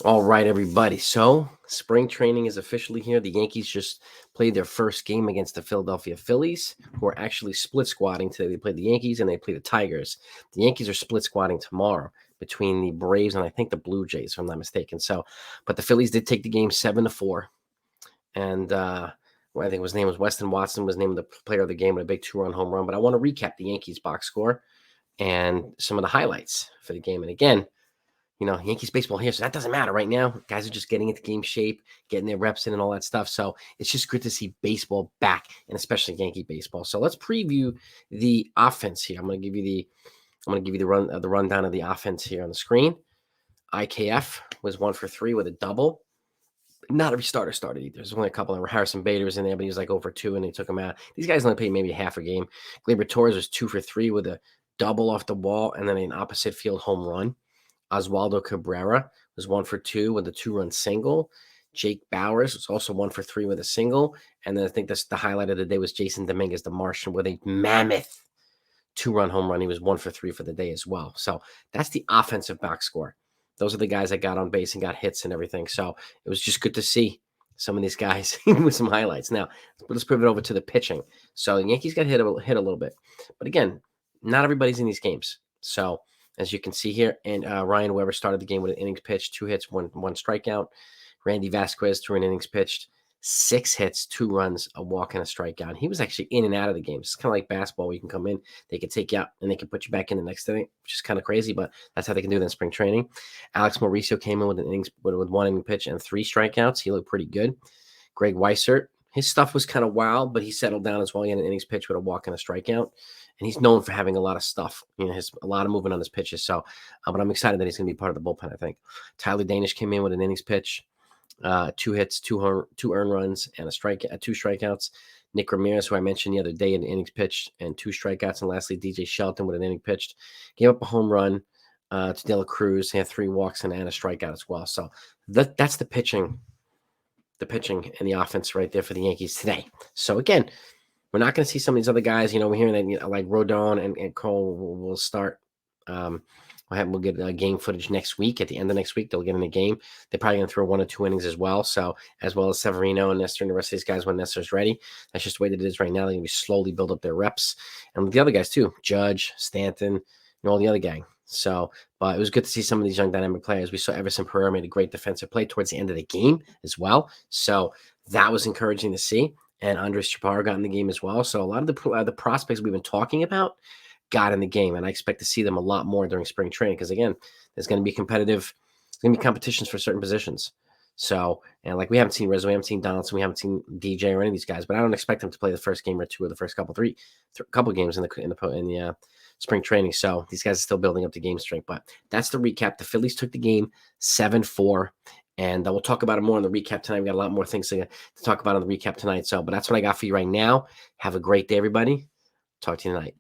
All right, everybody. So spring training is officially here. The Yankees just played their first game against the Philadelphia Phillies, who are actually split squatting today. They played the Yankees and they play the Tigers. The Yankees are split squatting tomorrow between the Braves and I think the Blue Jays, if I'm not mistaken. So, but the Phillies did take the game 7-4, and I think his name was Weston Watson was named the player of the game with a big 2-run home run. But I want to recap the Yankees box score and some of the highlights for the game. And again, Yankees baseball here, so that doesn't matter right now. Guys are just getting into game shape, getting their reps in and all that stuff. So it's just good to see baseball back, and especially Yankee baseball. So let's preview the offense here. I'm going to give you the rundown of the offense here on the screen. IKF was 1 for 3 with a double. Not every starter started either. There's only a couple. Harrison Bader was in there, but he was like over 2, and they took him out. These guys only played maybe half a game. Gleyber Torres was 2 for 3 with a double off the wall and then an opposite field home run. Oswaldo Cabrera was 1 for 2 with a 2-run single. Jake Bowers was also 1 for 3 with a single. And then I think that's the highlight of the day was Jason Dominguez, the Martian, with a mammoth 2-run home run. He was 1 for 3 for the day as well. So that's the offensive box score. Those are the guys that got on base and got hits and everything. So it was just good to see some of these guys with some highlights. Now, let's pivot over to the pitching. So the Yankees got hit a little bit. But again, not everybody's in these games. So as you can see here, and Ryan Weber started the game with an innings pitched, 2 hits, one strikeout. Randy Vasquez threw an innings pitched, 6 hits, 2 runs, a walk, and a strikeout. He was actually in and out of the game. It's kind of like basketball where you can come in, they can take you out, and they can put you back in the next inning, which is kind of crazy, but that's how they can do that in spring training. Alex Mauricio came in with with 1 inning pitch and 3 strikeouts. He looked pretty good. Greg Weissert, his stuff was kind of wild, but he settled down as well. He had an innings pitch with a walk and a strikeout. And he's known for having a lot of stuff, a lot of movement on his pitches. So, but I'm excited that he's going to be part of the bullpen, I think. Tyler Danish came in with an innings pitch, 2 hits, 2 earned runs, and 2 strikeouts. Nick Ramirez, who I mentioned the other day, in an innings pitched and 2 strikeouts. And lastly, DJ Shelton with an inning pitched. Gave up a home run to De La Cruz. He had 3 walks and a strikeout as well. So that's the pitching and the offense right there for the Yankees today. So again, we're not going to see some of these other guys. We're hearing that like Rodon and Cole will start. We'll get game footage next week. At the end of next week, they'll get in a game. They're probably going to throw 1 or 2 innings as well. So as well as Severino and Nestor and the rest of these guys when Nestor's ready. That's just the way that it is right now. They're going to be slowly build up their reps. And with the other guys too, Judge, Stanton, all the other gang. So, but it was good to see some of these young dynamic players. We saw Everson Pereira made a great defensive play towards the end of the game as well. So that was encouraging to see. And Andres Chaparro got in the game as well. So a lot of the prospects we've been talking about got in the game. And I expect to see them a lot more during spring training because, again, there's going to be competitions for certain positions. So, and like we haven't seen Rizzo, we haven't seen Donaldson, we haven't seen DJ or any of these guys, but I don't expect them to play the first game or 2 or the first couple games in the spring training. So these guys are still building up the game strength. But that's the recap. The Phillies took the game 7-4. And we'll talk about it more in the recap tonight. We got a lot more things to talk about on the recap tonight. But that's what I got for you right now. Have a great day, everybody. Talk to you tonight.